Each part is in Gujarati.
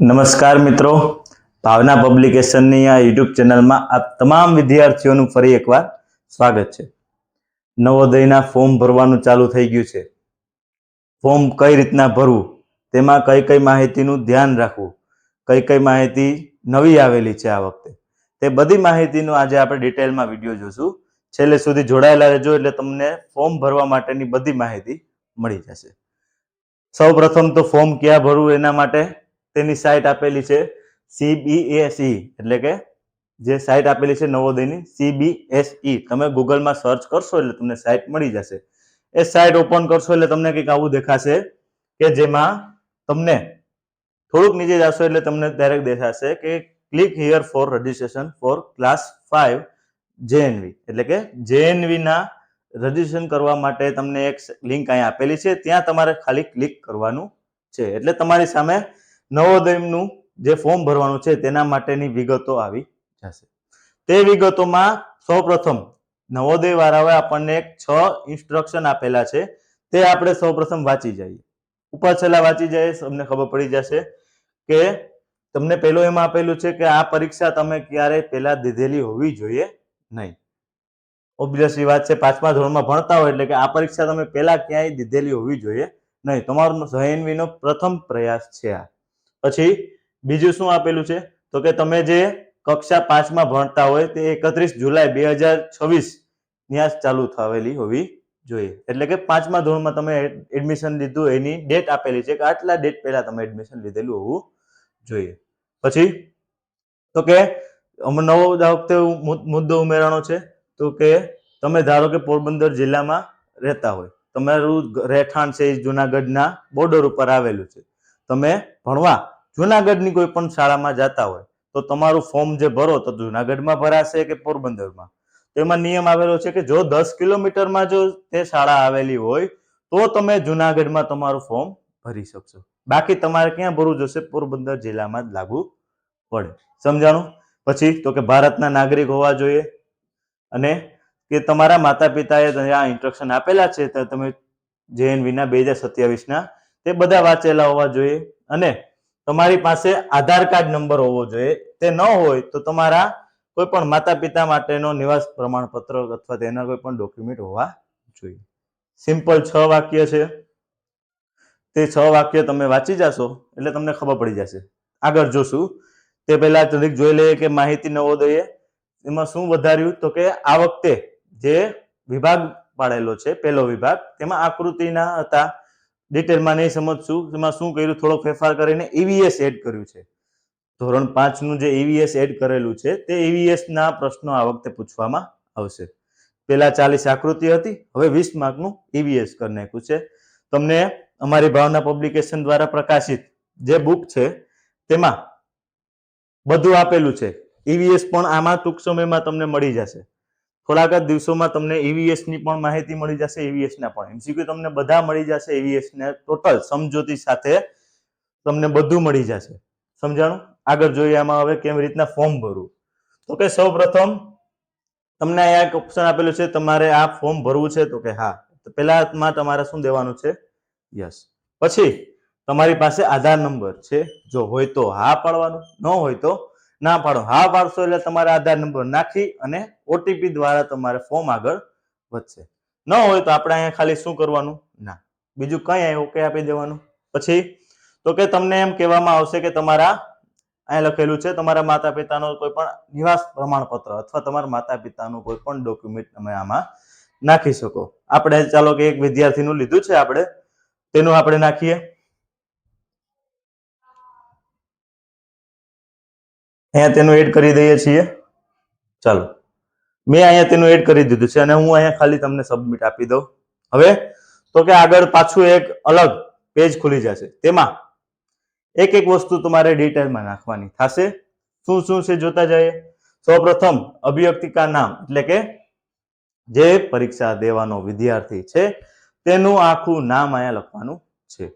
નમસ્કાર મિત્રો, ભાવના પબ્લિકેશનની આ યુટ્યુબ ચેનલમાં આપ તમામ વિદ્યાર્થીઓનું ફરી એકવાર સ્વાગત છે. નવોદયના ફોર્મ ભરવાનું ચાલુ થઈ ગયું છે. ફોર્મ કઈ રીતના ભરવું, તેમાં કઈ કઈ માહિતીનું ધ્યાન રાખવું, કઈ કઈ માહિતી નવી આવેલી છે આ વખતે, તે બધી માહિતીનું આજે આપણે ડિટેલમાં વિડીયો જોશું. છેલ્લે સુધી જોડાયેલા રહેજો એટલે તમને ફોર્મ ભરવા માટેની બધી માહિતી મળી જશે. સૌ પ્રથમ તો ફોર્મ ક્યાં ભરવું એના માટે તેની સાઇટ આપેલી છે CBSE, એટલે કે જે સાઇટ આપેલી છે નવોદયની CBSE. તમે ગૂગલમાં સર્ચ કરશો એટલે તમને સાઇટ મળી જશે. એ સાઇટ ઓપન કરશો એટલે તમને કંઈક આવું દેખાશે કે જેમાં તમને થોડુંક નીચે જશો એટલે તમને ડાયરેક્ટ દેખાશે કે click here for registration four class 5 JNV, એટલે કે JNV ના રજિસ્ટ્રેશન કરવા માટે તમને એક લિંક અહીં આપેલી છે, ત્યાં તમારે ખાલી ક્લિક કરવાનું છે. એટલે તમારી સામે નવોદયનું જે ફોર્મ ભરવાનું છે તેના માટેની વિગતો આવી જશે. તે વિગતોમાં સૌપ્રથમ નવોદય વાળાએ આપણને 6 ઇન્સ્ટ્રક્શન આપેલા છે, તે આપણે સૌપ્રથમ વાંચી જઈએ. ઉપર છેલ્લા વાંચી જઈએ તમને ખબર પડી જશે કે તમને પહેલું એમાં આપેલું છે કે આ પરીક્ષા તમે ક્યારેય પહેલા દીધેલી હોવી જોઈએ નહીં. ઓબ્વિયસલી વાત છે, 5મા ધોરણમાં ભણતા હોય એટલે કે આ પરીક્ષા તમે પહેલા ક્યાંય દીધેલી હોવી જોઈએ નહીં. તમારો JNV નો પ્રથમ પ્રયાસ છે આ. પછી બીજું શું આપેલું છે તો કે તમે જે કક્ષા 5માં ભણતા હોય તે 31 જુલાઈ 2026 ત્યાં ચાલુ થયેલી હોવી જોઈએ. એટલે કે 5મા ધોરણમાં તમે એડમિશન લીધું એની ડેટ આપેલી છે કે આટલા ડેટ પહેલા તમે એડમિશન લીધેલું હોવું જોઈએ. પછી તો કે નવો વખતે મુદ્દો ઉમેરાનો છે તો કે તમે ધારો કે પોરબંદર જિલ્લામાં રહેતા હોય, તમારું રહેઠાણ છે જુનાગઢના બોર્ડર ઉપર આવેલું છે, તમે ભણવા જુનાગઢની કોઈ પણ શાળામાં જતા હોય તો તમારું ફોર્મ જે ભરો તો જુનાગઢમાં ભરાશે કે પોરબંદરમાં. તેમાં નિયમ આવેલો છે કે જો 10 કિલોમીટરમાં જો તે શાળા આવેલી હોય તો તમે જુનાગઢમાં તમારું ફોર્મ ભરી શકશો. બાકી તમારે ક્યાં ભરવું જોશે? પોરબંદર જિલ્લામાં જ લાગુ પડે. સમજાણું? પછી તો કે ભારતના નાગરિક હોવા જોઈએ અને કે તમારા માતા પિતાએ આ ઇન્સ્ટ્રક્શન આપેલા છે તો તમે JNV ના 2027 તે બધા વાંચેલા હોવા જોઈએ અને તમારી પાસે આધાર કાર્ડ નંબર હોવો જોઈએ. તે ન હોય તો તમારા કોઈ પણ માતા પિતા માટેનો નિવાસ પ્રમાણપત્ર અથવા તેના કોઈ પણ ડોક્યુમેન્ટ હોવા જોઈએ. સિમ્પલ 6 વાક્ય છે. તે 6 વાક્ય તમે વાંચી જશો એટલે તમને ખબર પડી જશે. આગળ જોશું તે પહેલા થોડીક જોઈ લઈએ કે માહિતી નવોદયે એમાં શું વધાર્યું તો કે આ વખતે જે વિભાગ પાડેલો છે પહેલો વિભાગ, તેમાં આકૃતિના હતા. ડિટેલમાં નહીં સમજશું, એમાં શું કર્યું થોડો ફેરફાર કરીને EVS એડ કર્યું છે. ધોરણ 5 નું જે EVS એડ કરેલું છે તે EVS ના પ્રશ્નો આ વખતે પૂછવામાં આવશે. પહેલા 40 આકૃતિ હતી, હવે 20 માર્કનું EVS કરી નાખ્યું છે. તમને અમારી ભાવના પબ્લિકેશન દ્વારા પ્રકાશિત જે બુક છે તેમાં બધું આપેલું છે. EVS પણ આમાં ટૂંક સમયમાં તમને મળી જશે. થોડાક જ દિવસોમાં તમને EVS ની પણ માહિતી મળી જશે, EVS ના પણ MCQ તમને બધા મળી જશે. EVS ને ટોટલ સમજૂતી સાથે તમને બધું મળી જશે. સમજાણું? આગળ જોઈએ આમાં હવે કેવી રીતના ફોર્મ ભરવું. તો કે સૌપ્રથમ તમને અહીંયા એક ઓપ્શન આપેલું છે, તમારે આ ફોર્મ ભરવું છે તો કે હા. તો પહેલામાં તમારે શું દેવાનું છે? યસ. પછી તમારી પાસે આધાર નંબર છે, જો હોય તો હા પાડવાનું, ન હોય તો ના પાડો. હા પાડશો એટલે તમારે આધાર નંબર નાખી અને OTP દ્વારા તમારે ફોર્મ આગળ વધશે. ન હોય તો આપણે અહીંયા ખાલી શું કરવાનું? ના. બીજું કઈ અહીં ઓકે આપી દેવાનું. પછી તો કે તમને એમ કહેવામાં આવશે કે તમારા અહીં લખેલું છે તમારા માતા પિતાનો કોઈ પણ નિવાસ પ્રમાણપત્ર અથવા તમારા માતા પિતાનું કોઈ પણ ડોક્યુમેન્ટ તમે આમાં નાખી શકો. આપણે ચાલો કે એક વિદ્યાર્થીનું લીધું છે, આપણે તેનું આપણે નાખીએ. અહીંયા તેનું એડ કરી દઈએ છીએ. ચાલો, મેં અહીંયા તેનું એડ કરી દીધું છે અને હું અહીંયા ખાલી તમને સબમિટ આપી દઉં. હવે તો કે આગળ પાછું એક અલગ પેજ ખુલી જશે. તેમાં એક એક વસ્તુ તમારે ડિટેલમાં નાખવાની થશે. શું શું છે જોતા જઈએ. સૌપ્રથમ અભ્યર્થિકા નામ, એટલે કે જે પરીક્ષા દેવાનો વિદ્યાર્થી છે તેનું આખું નામ અહીંયા લખવાનું છે.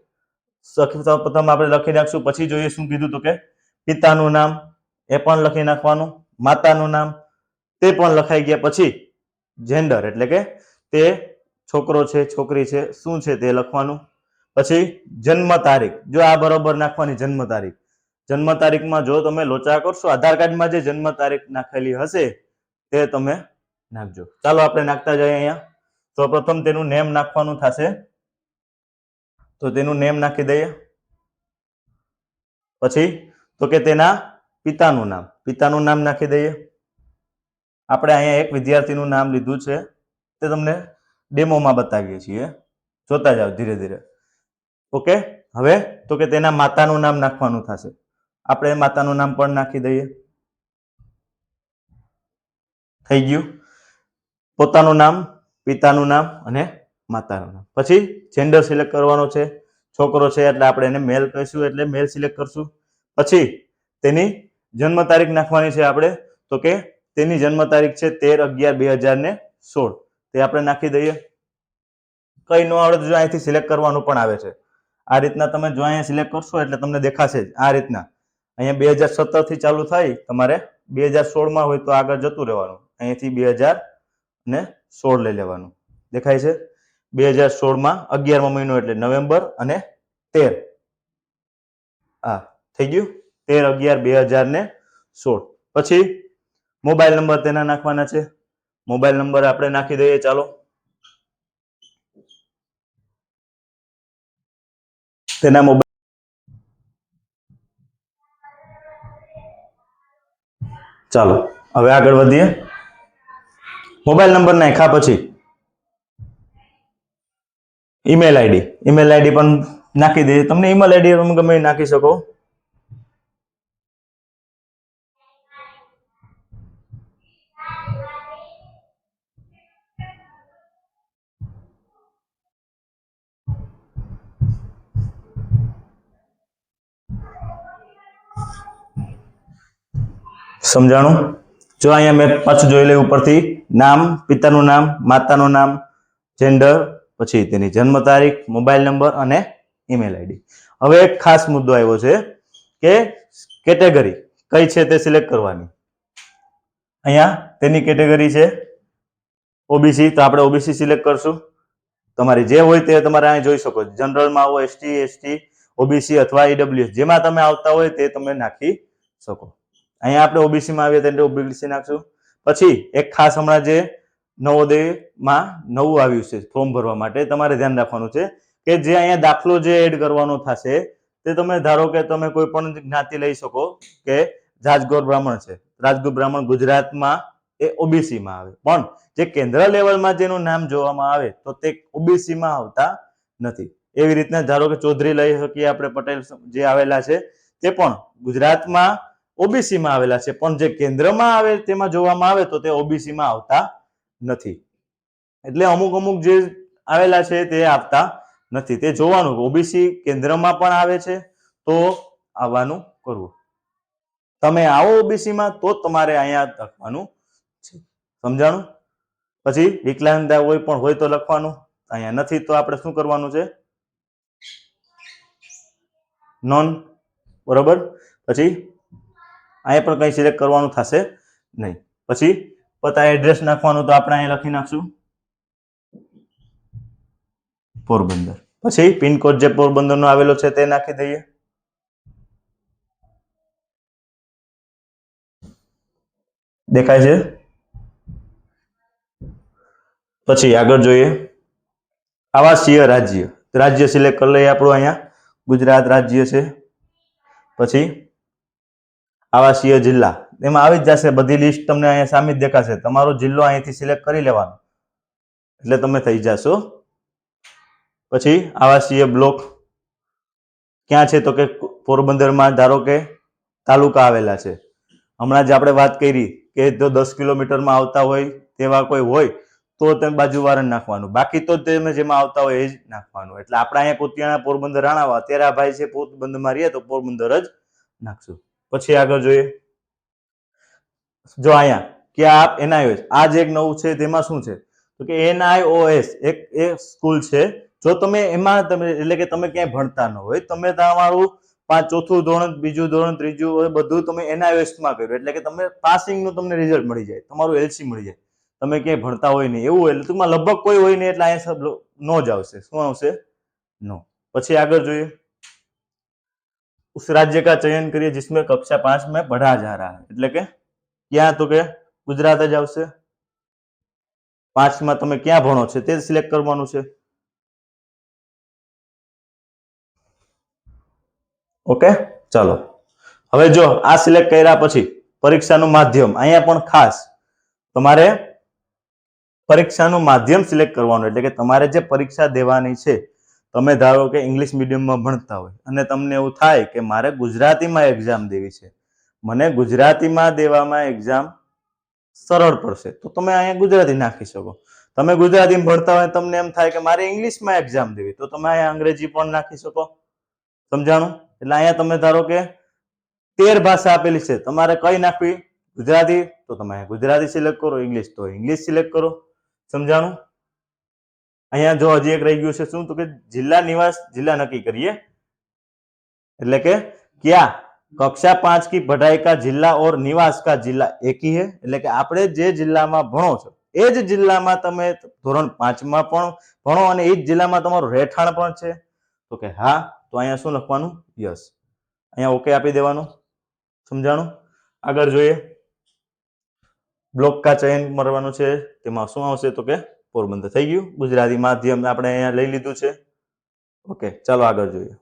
સૌપ્રથમ આપણે લખી નાખશું. પછી જોઈએ શું કીધું તો કે પિતાનું નામ એ પણ લખી નાખવાનું, માતાનું નામ તે પણ લખાઈ ગયા. પછી જેન્ડર, એટલે કે તે છોકરો છે છોકરી છે શું છે તે લખવાનું. પછી જન્મ તારીખ, જો આ બરોબર નાખવાની જન્મ તારીખ. જન્મ તારીખમાં જો તમે લોચા કરશો, આધાર કાર્ડમાં જે જન્મ તારીખ નાખેલી હશે તે તમે નાખજો. ચાલો આપણે નાખતા જઈએ. અહીંયા તો પ્રથમ તેનું નેમ નાખવાનું થશે, તો તેનું નેમ નાખી દઈએ. પછી તો કે તેના પિતાનું નામ નાખી દઈએ. આપણે અહીંયા એક વિદ્યાર્થીનું નામ લીધું છે, તે તમને ડેમોમાં બતાવીએ છીએ, જોતા જાઓ ધીરે ધીરે. ઓકે, હવે તો કે તેના માતાનું નામ નાખવાનું થશે. આપણે માતાનું નામ પણ નાખી દઈએ. થઈ ગયું. પોતાનું નામ, પિતાનું નામ અને માતાનું નામ. પછી જેન્ડર સિલેક્ટ કરવાનો છે. છોકરો છે એટલે આપણે એને મેલ કહીશું, એટલે મેલ સિલેક્ટ કરશું. પછી તેની જન્મ તારીખ નાખવાની છે આપણે, તો કે તેની જન્મ તારીખ છે 13/11/2016. તે આપણે નાખી દઈએ. કઈ ન આવડે જો અહીંથી સિલેક્ટ કરવાનું પણ આવે છે. આ રીતના તમે જો અહીંયા સિલેક્ટ કરશો એટલે તમને દેખાશે જ આ રીતના. અહીંયા 2017 થી ચાલુ થાય, તમારે 2016 હોય તો આગળ જતું રહેવાનું. અહીંથી 2016 લઈ લેવાનું. દેખાય છે? 2016 11મો મહિનો એટલે નવેમ્બર અને 13. આ થઈ ગયું 13/11/2016. પછી મોબાઈલ નંબર તેના નાખવાના છે. મોબાઈલ નંબર આપણે નાખી દઈએ. ચાલો, તેના મોબાઈલ, ચાલો હવે આગળ વધીએ. મોબાઈલ નંબર નાખ્યા પછી ઈમેલ આઈડી પણ નાખી દઈએ. તમને ઈમેલ આઈડી તમે ગમે નાખી શકો. સમજાણું? જો અહીંયા મેં પાછું જોઈ લઉં ઉપરથી. નામ, પિતાનું નામ, માતાનું નામ, જેન્ડર, પછી તેની જન્મ તારીખ, મોબાઈલ નંબર અને ઈમેલ આઈડી. હવે એક ખાસ મુદ્દો આવ્યો છે કે કેટેગરી કઈ છે તે સિલેક્ટ કરવાની. અહીંયા તેની કેટેગરી છે ઓબીસી, તો આપણે ઓબીસી સિલેક્ટ કરશું. તમારી જે હોય તે તમારે અહીં જોઈ શકો. જનરલમાં આવો, એસટી, એસટી, ઓબીસી અથવા ઈડબ્લ્યુએસ, જેમાં તમે આવતા હોય તે તમે નાખી શકો. અહીંયા આપણે ઓબીસીમાં આવીએ તો ઓબીસી નાખશું. પછી એક ખાસ હમણાં જે નવોદયમાં નવું આવ્યું છે ફોર્મ ભરવા માટે, તમારે ધ્યાન રાખવાનું છે કે જે અહીંયા દાખલો જે એડ કરવાનો થશે તે તમે ધારો કે તમે કોઈ પણ જ્ઞાતિ લઈ શકો કે રાજગોર બ્રાહ્મણ છે. રાજગોર બ્રાહ્મણ ગુજરાતમાં એ ઓબીસીમાં આવે, પણ જે કેન્દ્ર લેવલમાં જેનું નામ જોવામાં આવે તો તે ઓબીસીમાં આવતા નથી. એવી રીતના ધારો કે ચૌધરી લઈ શકીએ આપણે, પટેલ જે આવેલા છે તે પણ ગુજરાતમાં ઓબીસીમાં આવેલા છે, પણ જે કેન્દ્રમાં આવે તેમાં જોવામાં આવે તો તે ઓબીસીમાં આવતા નથી. એટલે અમુક જે આવેલા છે તે આવતા નથી. તે જોવાનું, ઓબીસી કેન્દ્રમાં પણ આવે છે તો આવવાનું કરવું. તમે આવો ઓબીસીમાં તો તમારે અહીંયા લખવાનું છે. સમજાણું? પછી વિકલાંગતા હોય પણ હોય તો લખવાનું, અહીંયા નથી તો આપણે શું કરવાનું છે? નોન. બરોબર. પછી અહીંયા પણ કઈ સિલેક્ટ કરવાનું થશે નહીં. પછી પતા એડ્રેસ નાખવાનું, તો આપણે અહીંયા લખી નાખશું પોરબંદર. પછી પિનકોડ જે પોરબંદરનો આવેલો છે તે નાખી દઈએ. દેખાય છે? પછી આગળ જોઈએ આવાસીય રાજ્ય સિલેક્ટ કરી લઈએ. આપણું અહીંયા ગુજરાત રાજ્ય છે. પછી આવાસીય જિલ્લા, એમાં આવી જ જશે બધી લિસ્ટ, તમને અહીંયા સામે જ દેખાશે. તમારો જિલ્લો અહીંથી સિલેક્ટ કરી લેવાનો એટલે તમે થઈ જશો. પછી આવાસીય બ્લોક ક્યાં છે તો કે પોરબંદરમાં ધારો કે તાલુકા આવેલા છે. હમણાં જ આપણે વાત કરી કે જો 10 કિલોમીટરમાં આવતા હોય તેવા કોઈ હોય તો તમે બાજુવાળાને નાખવાનું, બાકી તો તમે જેમાં આવતા હોય એ જ નાખવાનું. એટલે આપણે અહીંયા કુતિયાણા, પોરબંદર, રાણાવા, તેરા ભાઈ છે પોરબંદરમાં રહીએ તો પોરબંદર જ નાખશું. પછી આગળ જોઈએ. જો અહીંયા કે આ એનઆઈઓએસ, આ જે એક નવું છે તેમાં શું છે તો કે એનઆઈઓએસ એક સ્કૂલ છે. જો તમે એમાં તમે એટલે કે તમે ક્યાંય ભણતા ન હોય, તમે તમારું ચોથું ધોરણ, બીજું ધોરણ, ત્રીજું બધું તમે એનઆઈઓએસમાં કર્યું એટલે કે તમે પાસિંગનું તમને રિઝલ્ટ મળી જાય, તમારું એલસી મળી જાય. તમે ક્યાંય ભણતા હોય નહીં એવું, એટલે ટૂંકમાં લગભગ કોઈ હોય નહીં એટલે અહીંયા નો જ આવશે. શું આવશે? નો. પછી આગળ જોઈએ उस राज्य का चयन करिए जिसमें कक्षा 5 में पढ़ा जा रहा है એટલે કે ક્યાં તો કે ગુજરાત જ આવશે 5 માં તમે ક્યાં ભણો છો તે સિલેક્ટ કરવાનું છે ઓકે ચાલો હવે જો આ સિલેક્ટ કર્યા પછી પરીક્ષાનું માધ્યમ અહીંયા પણ ખાસ તમારે પરીક્ષાનું માધ્યમ સિલેક્ટ કરવાનું એટલે કે તમારે જે પરીક્ષા દેવાની છે તમે ધારો કે ઇંગ્લિશ મીડિયમમાં ભણતા હોય અને તમને એવું થાય કે મારે ગુજરાતીમાં એક્ઝામ દેવી છે મને ગુજરાતીમાં દેવામાં એક્ઝામ સરળ પડશે તો તમે અહીંયા ગુજરાતી નાખી શકો તમે ગુજરાતીમાં ભણતા હોય તમને એમ થાય કે મારે ઇંગ્લિશમાં એક્ઝામ દેવી તો તમે અહીંયા અંગ્રેજી પણ નાખી શકો સમજાણું એટલે અહીંયા તમે ધારો કે 13 ભાષા આપેલી છે તમારે કઈ નાખવી ગુજરાતી તો તમે ગુજરાતી સિલેક્ટ કરો ઇંગ્લિશ તો ઇંગ્લિશ સિલેક્ટ કરો સમજાણું અહીંયા જો હજી એક રહી ગયું છે શું તો કે જિલ્લા નિવાસ જિલ્લા નક્કી કરીએ એટલે કે क्या कक्षा 5 की पढ़ाई का जिला और निवास का जिला एक ही है એટલે કે આપણે જે જિલ્લામાં ભણો છો એ જ જિલ્લામાં તમે ધોરણ 5 માં પણ ભણો અને એ જ જિલ્લામાં તમારું રહેઠાણ પણ છે તો કે હા તો અહીંયા શું લખવાનું યસ અહીંયા ઓકે આપી દેવાનું સમજાણું આગળ જોઈએ બ્લોક કા ચયન કરવાનું છે તેમાં શું આવશે તો કે પોરબંદર થઈ ગયું ગુજરાતી માધ્યમ આપણે અહીંયા લઈ લીધું છે ઓકે ચાલો આગળ જોઈએ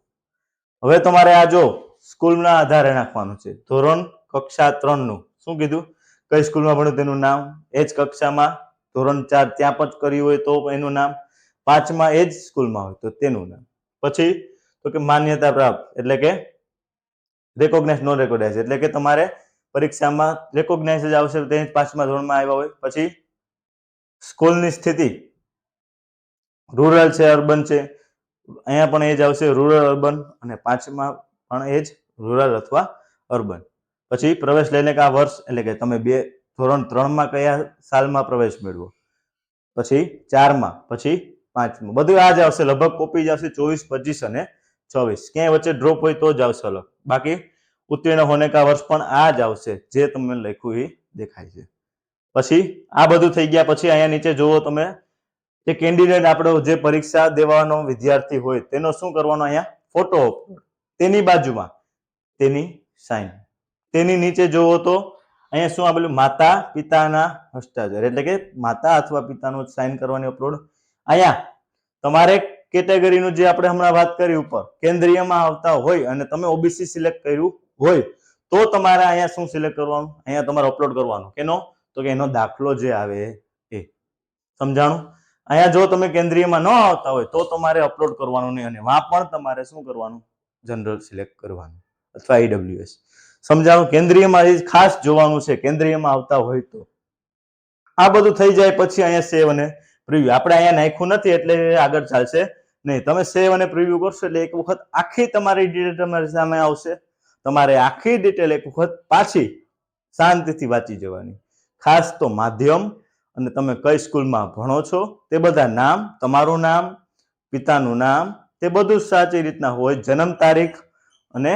હવે તમારે આ જો સ્કૂલના આધારે નાખવાનું છે ધોરણ કક્ષા 3 નું શું કીધું કઈ સ્કૂલમાં ભણ્યું તેનું નામ એ જ કક્ષામાં ધોરણ 4 ત્યાં પણ કર્યું હોય તો એનું નામ 5 માં એ જ સ્કૂલમાં હોય તો તેનું નામ પછી તો કે માન્યતા પ્રાપ્ત એટલે કે રેકોગ્નાઇઝ નોન રેકોગ્નાઇઝ એટલે કે તમારે પરીક્ષામાં રેકોગ્નાઇઝ જ આવશે તે 5મા ધોરણમાં આવ્યા હોય પછી સ્કૂલની સ્થિતિ રૂરલ છે અર્બન છે અહીંયા પણ એ જ આવશે રૂરલ અર્બન અને 5મા પણ એ જ રૂરલ અથવા અર્બન પછી પ્રવેશ લઈને કા વર્ષ એટલે કે તમે ધોરણ 3 માં કયા સાલમાં પ્રવેશ મેળવો પછી 4 માં પછી 5 માં બધું આ જ આવશે લગભગ કોપી જ આવશે 24 25 અને 24 ક્યાંય વચ્ચે ડ્રોપ હોય તો જ આવશે અલગ બાકી ઉત્તીર્ણ હોने का वर्ष પણ આ જ આવશે જે તમને લખ્યું એ દેખાય છે પછી આ બધું થઈ ગયા પછી અહીંયા નીચે જોવો તમે જે કેન્ડિડેટ આપણો જે પરીક્ષા દેવાનો વિદ્યાર્થી હોય તેનો શું કરવાનો અહીંયા ફોટો તેની બાજુમાં તેની સાઇન તેની નીચે જોવો તો અહીંયા શું આપેલું માતા પિતાના હસ્તાક્ષર એટલે કે માતા અથવા પિતાનો સાઇન કરવાની અપલોડ અહીંયા તમારે કેટેગરીનું જે આપણે હમણાં વાત કરી ઉપર કેન્દ્રીયમાં આવતા હોય અને તમે ઓબીસી સિલેક્ટ કર્યું હોય તો તમારે અહીંયા શું સિલેક્ટ કરવાનું અહીંયા તમારે અપલોડ કરવાનું કેનો તો કે એનો દાખલો જે આવે એ સમજાણું અહીંયા જો તમે કેન્દ્રીયમાં ન આવતા હોય તો તમારે અપલોડ કરવાનું નહીં અને વહાં પણ તમારે શું કરવાનું જનરલ સિલેક્ટ કરવાનું અથવા ઈડબ્લ્યુએસ સમજાણું કેન્દ્રીયમાં એ ખાસ જોવાનું છે કેન્દ્રીયમાં આવતા હોય તો આ બધું થઈ જાય પછી અહીંયા સેવ અને પ્રિવ્યુ આપણે અહીંયા નાખ્યું નથી એટલે આગળ ચાલશે નહીં તમે સેવ અને પ્રિવ્યુ કરશો એટલે એક વખત આખી તમારી ડિટેલ તમારી સામે આવશે તમારે આખી ડિટેલ એક વખત પાછી શાંતિથી વાંચી જવાની ખાસ તો માધ્યમ અને તમે કઈ સ્કૂલમાં ભણો છો તે બધા નામ તમારું નામ પિતાનું નામ તે બધું સાચી રીતના હોય જન્મ તારીખ અને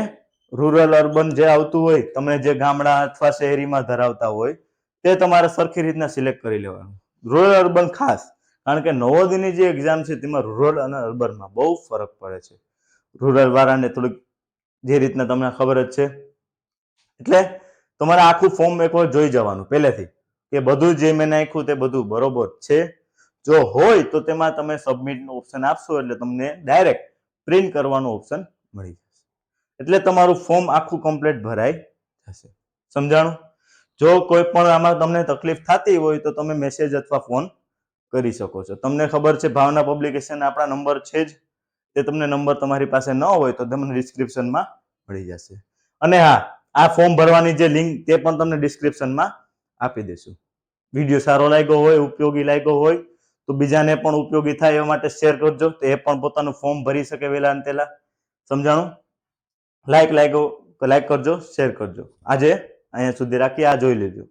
રૂરલ અર્બન જે આવતું હોય તમે જે ગામડા અથવા શહેરીમાં ધરાવતા હોય તે તમારે સરખી રીતના સિલેક્ટ કરી લેવાનું રૂરલ અર્બન ખાસ કારણ કે નવોદયની જે એક્ઝામ છે તેમાં રૂરલ અને અર્બનમાં બહુ ફરક પડે છે રૂરલ વાળાને થોડીક જે રીતના તમને ખબર જ છે એટલે તમારે આખું ફોર્મ એકવાર જોઈ જવાનું પહેલેથી કે બધું જે મેં નાખ્યું તે બધું બરોબર છે જો હોય તો તેમાં તમે સબમિટનો ઓપ્શન આપશો એટલે તમને ડાયરેક્ટ પ્રિન્ટ કરવાનો ઓપ્શન મળી જશે એટલે તમારું ફોર્મ આખું કમ્પ્લીટ ભરાઈ જશે સમજાણું જો કોઈ પણ આમાં તમને તકલીફ થતી હોય તો તમે મેસેજ અથવા ફોન કરી શકો છો તમને ખબર છે ભાવના પબ્લિકેશન આપણા નંબર છે જ તે તમને નંબર તમારી પાસે ન હોય તો તમને ડિસ્ક્રિપ્શનમાં મળી જશે અને હા આ ફોર્મ ભરવાની જે લિંક તે પણ તમને ડિસ્ક્રિપ્શનમાં આપી દેશું વિડીયો સારો લાગ્યો હોય ઉપયોગી લાગ્યો હોય તો બીજાને પણ ઉપયોગી થાય એ માટે શેર કરજો તો એ પણ પોતાનું ફોર્મ ભરી શકે વહેલા અને પહેલા સમજાણું લાઈક કરજો શેર કરજો આજે અહીંયા સુધી રાખી આ જોઈ લેજો